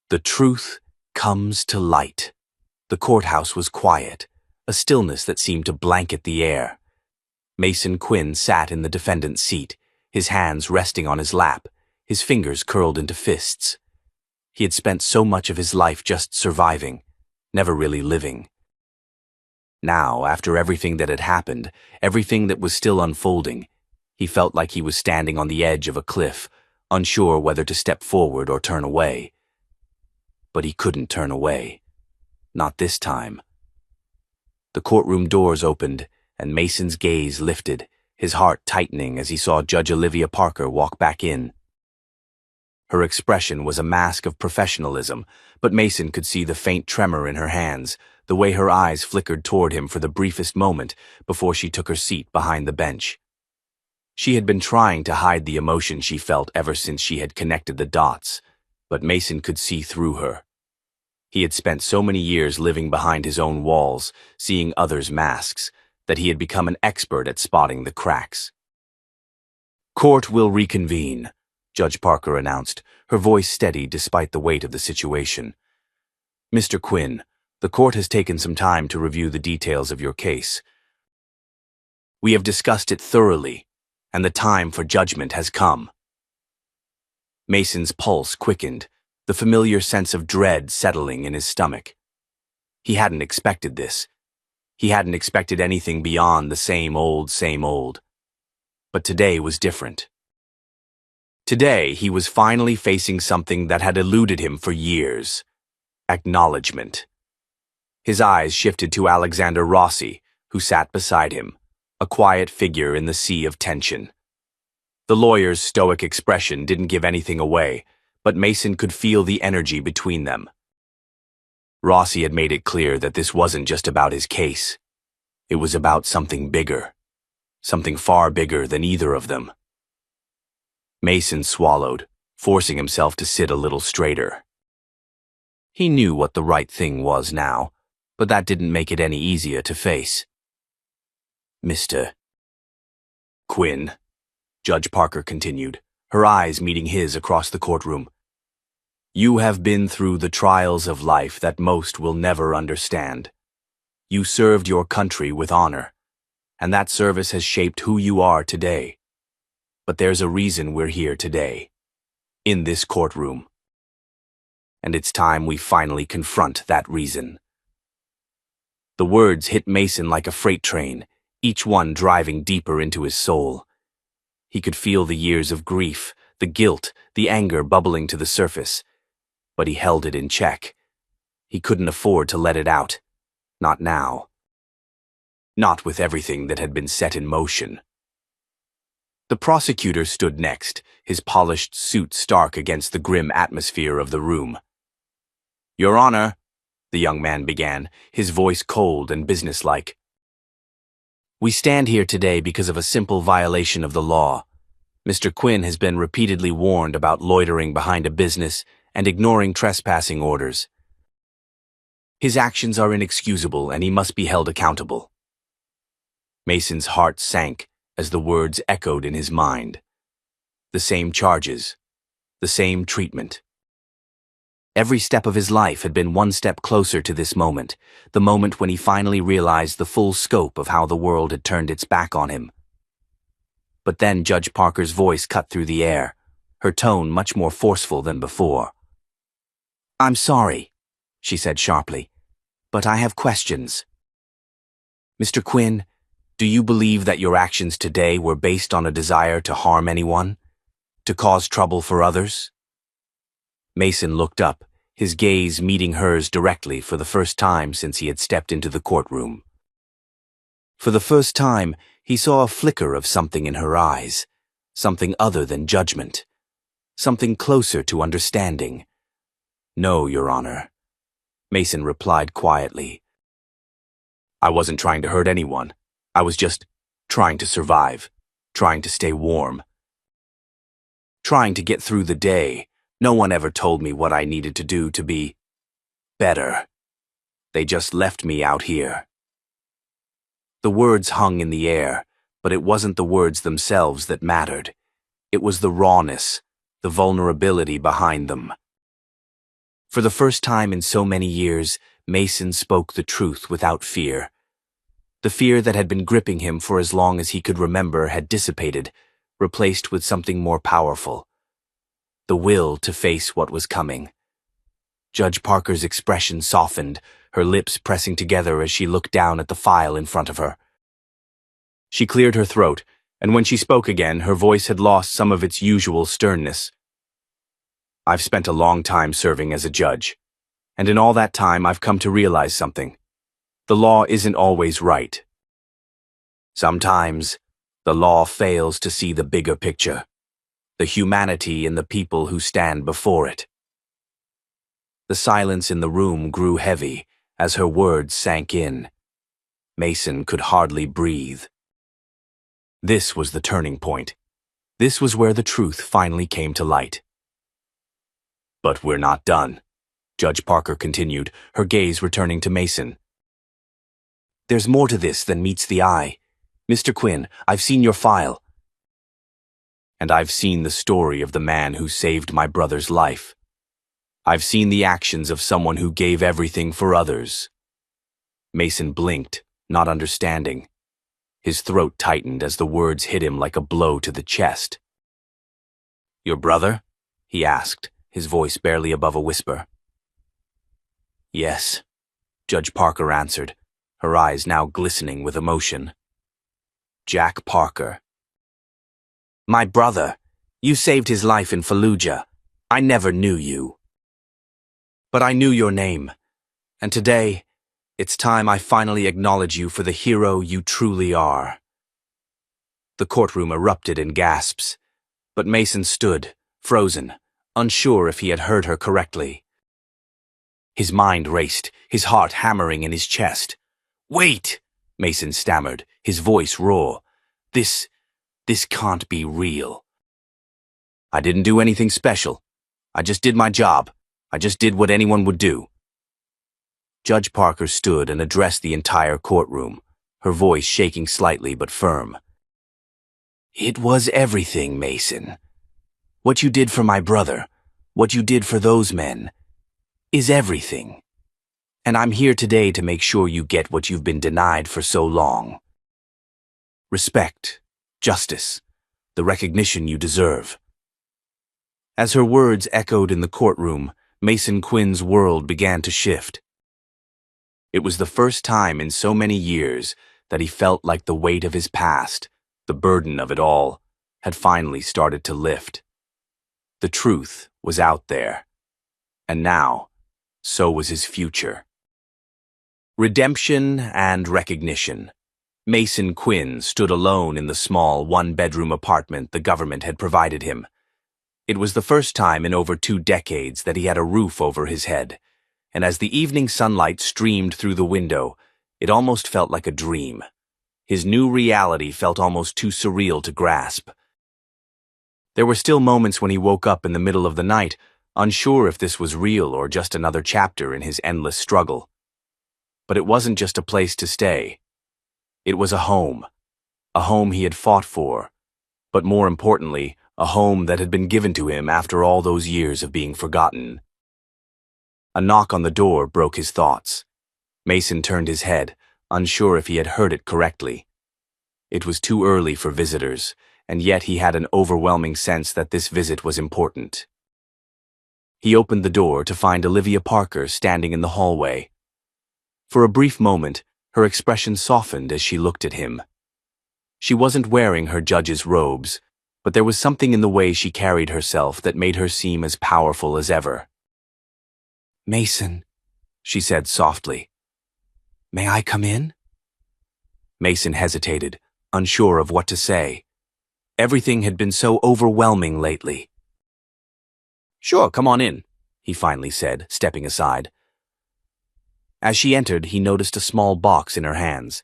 The truth comes to light. The courthouse was quiet, a stillness that seemed to blanket the air. Mason Quinn sat in the defendant's seat, his hands resting on his lap, his fingers curled into fists. He had spent so much of his life just surviving, never really living. Now, after everything that had happened, everything that was still unfolding, he felt like he was standing on the edge of a cliff, unsure whether to step forward or turn away. But he couldn't turn away. Not this time. The courtroom doors opened, and Mason's gaze lifted, his heart tightening as he saw Judge Olivia Parker walk back in. Her expression was a mask of professionalism, but Mason could see the faint tremor in her hands, the way her eyes flickered toward him for the briefest moment before she took her seat behind the bench. She had been trying to hide the emotion she felt ever since she had connected the dots, but Mason could see through her. He had spent so many years living behind his own walls, seeing others' masks, that he had become an expert at spotting the cracks. Court will reconvene, Judge Parker announced, her voice steady despite the weight of the situation. Mr. Quinn, the court has taken some time to review the details of your case. We have discussed it thoroughly, and the time for judgment has come. Mason's pulse quickened, the familiar sense of dread settling in his stomach. He hadn't expected this. He hadn't expected anything beyond the same old, same old. But today was different. Today, he was finally facing something that had eluded him for years. Acknowledgement. His eyes shifted to Alexander Rossi, who sat beside him, a quiet figure in the sea of tension. The lawyer's stoic expression didn't give anything away, but Mason could feel the energy between them. Rossi had made it clear that this wasn't just about his case. It was about something bigger, something far bigger than either of them. Mason swallowed, forcing himself to sit a little straighter. He knew what the right thing was now, but that didn't make it any easier to face. Mr. Quinn, Judge Parker continued, her eyes meeting his across the courtroom. You have been through the trials of life that most will never understand. You served your country with honor, and that service has shaped who you are today. But there's a reason we're here today, in this courtroom. And it's time we finally confront that reason. The words hit Mason like a freight train, each one driving deeper into his soul. He could feel the years of grief, the guilt, the anger bubbling to the surface, but he held it in check. He couldn't afford to let it out. Not now. Not with everything that had been set in motion. The prosecutor stood next, his polished suit stark against the grim atmosphere of the room. Your Honor, the young man began, his voice cold and businesslike. We stand here today because of a simple violation of the law. Mr. Quinn has been repeatedly warned about loitering behind a business and ignoring trespassing orders. His actions are inexcusable and he must be held accountable. Mason's heart sank as the words echoed in his mind. The same charges, the same treatment. Every step of his life had been one step closer to this moment, the moment when he finally realized the full scope of how the world had turned its back on him. But then Judge Parker's voice cut through the air, her tone much more forceful than before. I'm sorry, she said sharply, but I have questions. Mr. Quinn, do you believe that your actions today were based on a desire to harm anyone? To cause trouble for others? Mason looked up, his gaze meeting hers directly for the first time since he had stepped into the courtroom. For the first time, he saw a flicker of something in her eyes, something other than judgment, something closer to understanding. No, Your Honor, Mason replied quietly. I wasn't trying to hurt anyone. I was just trying to survive, trying to stay warm, trying to get through the day. No one ever told me what I needed to do to be better. They just left me out here. The words hung in the air, but it wasn't the words themselves that mattered. It was the rawness, the vulnerability behind them. For the first time in so many years, Mason spoke the truth without fear. The fear that had been gripping him for as long as he could remember had dissipated, replaced with something more powerful. The will to face what was coming. Judge Parker's expression softened, her lips pressing together as she looked down at the file in front of her. She cleared her throat, and when she spoke again, her voice had lost some of its usual sternness. I've spent a long time serving as a judge, and in all that time I've come to realize something. The law isn't always right. Sometimes, the law fails to see the bigger picture, the humanity in the people who stand before it. The silence in the room grew heavy as her words sank in. Mason could hardly breathe. This was the turning point. This was where the truth finally came to light. But we're not done, Judge Parker continued, her gaze returning to Mason. There's more to this than meets the eye. Mr. Quinn, I've seen your file. And I've seen the story of the man who saved my brother's life. I've seen the actions of someone who gave everything for others. Mason blinked, not understanding. His throat tightened as the words hit him like a blow to the chest. Your brother? He asked, his voice barely above a whisper. Yes, Judge Parker answered, her eyes now glistening with emotion. Jack Parker. My brother. You saved his life in Fallujah. I never knew you. But I knew your name, and today, it's time I finally acknowledge you for the hero you truly are. The courtroom erupted in gasps, but Mason stood, frozen, unsure if he had heard her correctly. His mind raced, his heart hammering in his chest. Wait, Mason stammered, his voice raw. This can't be real. I didn't do anything special. I just did my job. I just did what anyone would do. Judge Parker stood and addressed the entire courtroom, her voice shaking slightly but firm. It was everything, Mason. What you did for my brother, what you did for those men, is everything. And I'm here today to make sure you get what you've been denied for so long. Respect, justice, the recognition you deserve. As her words echoed in the courtroom, Mason Quinn's world began to shift. It was the first time in so many years that he felt like the weight of his past, the burden of it all, had finally started to lift. The truth was out there. And now, so was his future. Redemption and recognition. Mason Quinn stood alone in the small one-bedroom apartment the government had provided him. It was the first time in over 2 decades that he had a roof over his head, and as the evening sunlight streamed through the window, it almost felt like a dream. His new reality felt almost too surreal to grasp. There were still moments when he woke up in the middle of the night, unsure if this was real or just another chapter in his endless struggle. But it wasn't just a place to stay. It was a home he had fought for, but more importantly, a home that had been given to him after all those years of being forgotten. A knock on the door broke his thoughts. Mason turned his head, unsure if he had heard it correctly. It was too early for visitors, and yet he had an overwhelming sense that this visit was important. He opened the door to find Olivia Parker standing in the hallway. For a brief moment, her expression softened as she looked at him. She wasn't wearing her judge's robes, but there was something in the way she carried herself that made her seem as powerful as ever. "Mason," she said softly. "May I come in?" Mason hesitated, unsure of what to say. Everything had been so overwhelming lately. "Sure, come on in," he finally said, stepping aside. As she entered, he noticed a small box in her hands.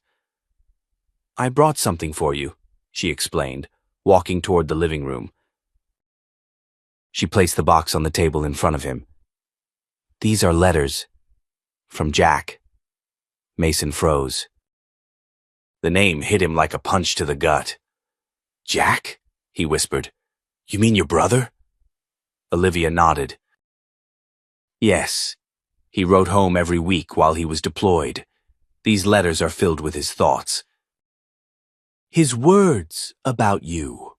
"I brought something for you," she explained, walking toward the living room. She placed the box on the table in front of him. "These are letters. From Jack." Mason froze. The name hit him like a punch to the gut. "Jack?" he whispered. "You mean your brother?" Olivia nodded. "Yes. He wrote home every week while he was deployed. These letters are filled with his thoughts. His words about you."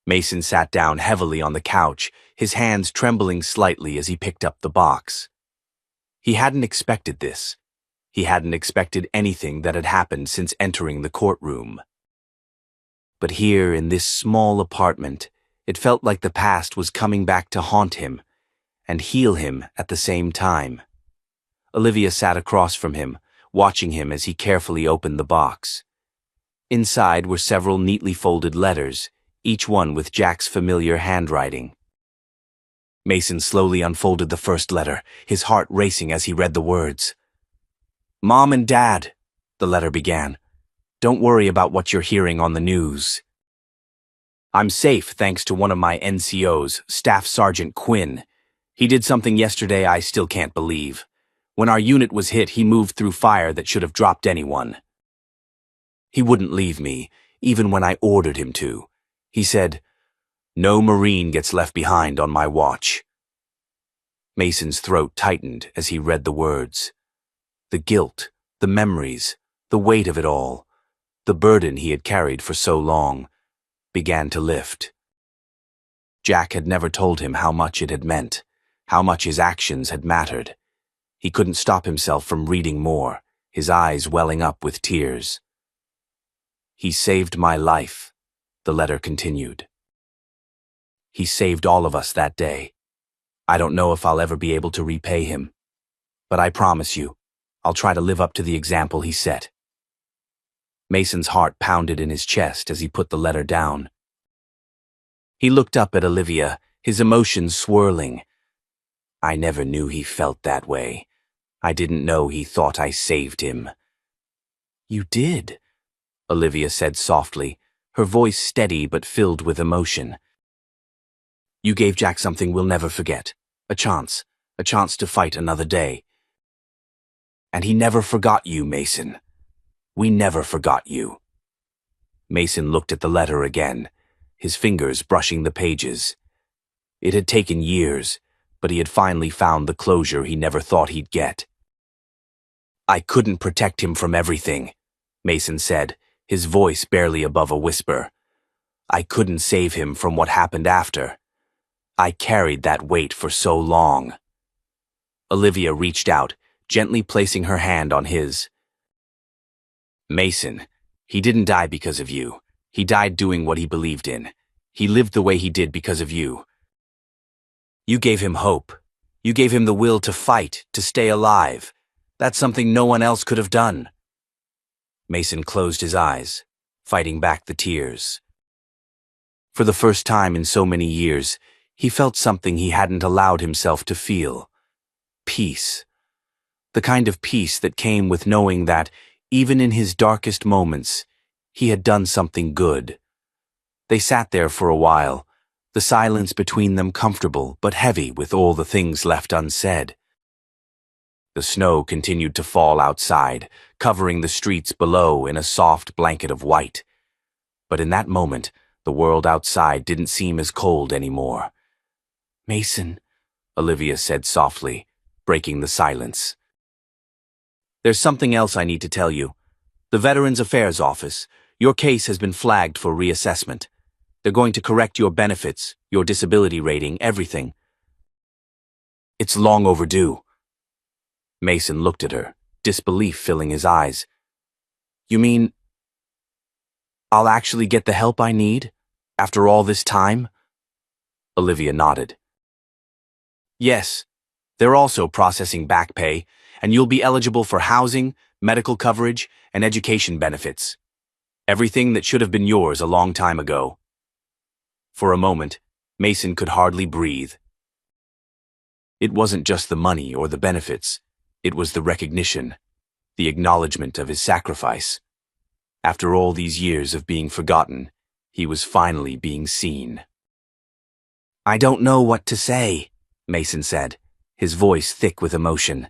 Mason sat down heavily on the couch, his hands trembling slightly as he picked up the box. He hadn't expected this. He hadn't expected anything that had happened since entering the courtroom. But here in this small apartment, it felt like the past was coming back to haunt him and heal him at the same time. Olivia sat across from him, watching him as he carefully opened the box. Inside were several neatly folded letters, each one with Jack's familiar handwriting. Mason slowly unfolded the first letter, his heart racing as he read the words. "Mom and Dad," the letter began. "Don't worry about what you're hearing on the news. I'm safe thanks to one of my NCOs, Staff Sergeant Quinn. He did something yesterday I still can't believe. When our unit was hit, he moved through fire that should have dropped anyone. He wouldn't leave me, even when I ordered him to. He said, 'No Marine gets left behind on my watch.'" Mason's throat tightened as he read the words. The guilt, the memories, the weight of it all, the burden he had carried for so long, began to lift. Jack had never told him how much it had meant, how much his actions had mattered. He couldn't stop himself from reading more, his eyes welling up with tears. "He saved my life," the letter continued. "He saved all of us that day. I don't know if I'll ever be able to repay him, but I promise you, I'll try to live up to the example he set." Mason's heart pounded in his chest as he put the letter down. He looked up at Olivia, his emotions swirling. "I never knew he felt that way. I didn't know he thought I saved him." "You did," Olivia said softly, her voice steady but filled with emotion. You gave Jack something we'll never forget. A chance to fight another day. And he never forgot you, Mason. We never forgot you. Mason looked at the letter again, his fingers brushing the pages. It had taken years, but he had finally found the closure he never thought he'd get. I couldn't protect him from everything, Mason said, his voice barely above a whisper. I couldn't save him from what happened after. I carried that weight for so long. Olivia reached out, gently placing her hand on his. Mason, he didn't die because of you. He died doing what he believed in. He lived the way he did because of you. You gave him hope. You gave him the will to fight, to stay alive. That's something no one else could have done. Mason closed his eyes, fighting back the tears. For the first time in so many years, he felt something he hadn't allowed himself to feel. Peace. The kind of peace that came with knowing that, even in his darkest moments, he had done something good. They sat there for a while, the silence between them comfortable but heavy with all the things left unsaid. The snow continued to fall outside, covering the streets below in a soft blanket of white. But in that moment, the world outside didn't seem as cold anymore. Mason, Olivia said softly, breaking the silence. There's something else I need to tell you. The Veterans Affairs Office, your case has been flagged for reassessment. They're going to correct your benefits, your disability rating, everything. It's long overdue. Mason looked at her, disbelief filling his eyes. You mean I'll actually get the help I need after all this time? Olivia nodded. Yes, they're also processing back pay, and you'll be eligible for housing, medical coverage, and education benefits. Everything that should have been yours a long time ago. For a moment, Mason could hardly breathe. It wasn't just the money or the benefits. It was the recognition, the acknowledgement of his sacrifice. After all these years of being forgotten, he was finally being seen. I don't know what to say, Mason said, his voice thick with emotion.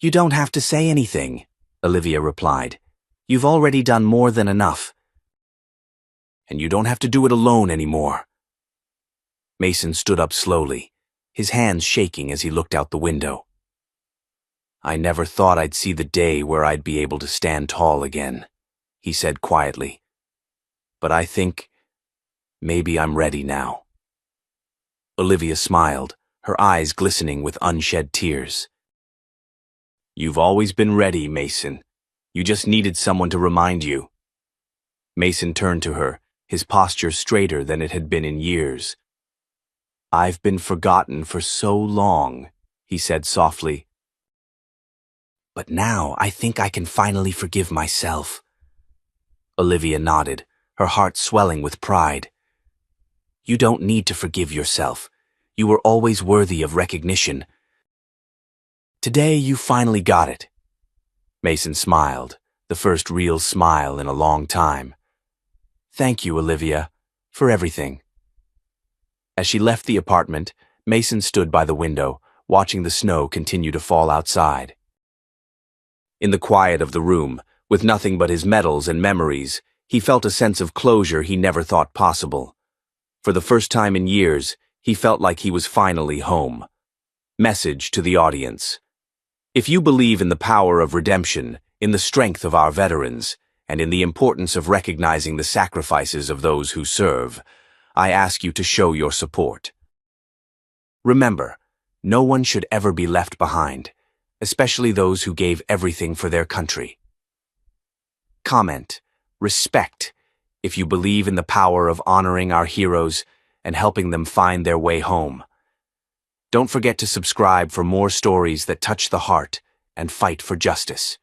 You don't have to say anything, Olivia replied. You've already done more than enough. And you don't have to do it alone anymore. Mason stood up slowly, his hands shaking as he looked out the window. I never thought I'd see the day where I'd be able to stand tall again, he said quietly. But I think maybe I'm ready now. Olivia smiled, her eyes glistening with unshed tears. You've always been ready, Mason. You just needed someone to remind you. Mason turned to her, his posture straighter than it had been in years. I've been forgotten for so long, he said softly. But now I think I can finally forgive myself. Olivia nodded, her heart swelling with pride. You don't need to forgive yourself. You were always worthy of recognition. Today you finally got it. Mason smiled, the first real smile in a long time. Thank you, Olivia, for everything. As she left the apartment, Mason stood by the window, watching the snow continue to fall outside. In the quiet of the room, with nothing but his medals and memories, he felt a sense of closure he never thought possible. For the first time in years, he felt like he was finally home. Message to the audience. If you believe in the power of redemption, in the strength of our veterans, and in the importance of recognizing the sacrifices of those who serve, I ask you to show your support. Remember, no one should ever be left behind, especially those who gave everything for their country. Comment, respect, if you believe in the power of honoring our heroes and helping them find their way home. Don't forget to subscribe for more stories that touch the heart and fight for justice.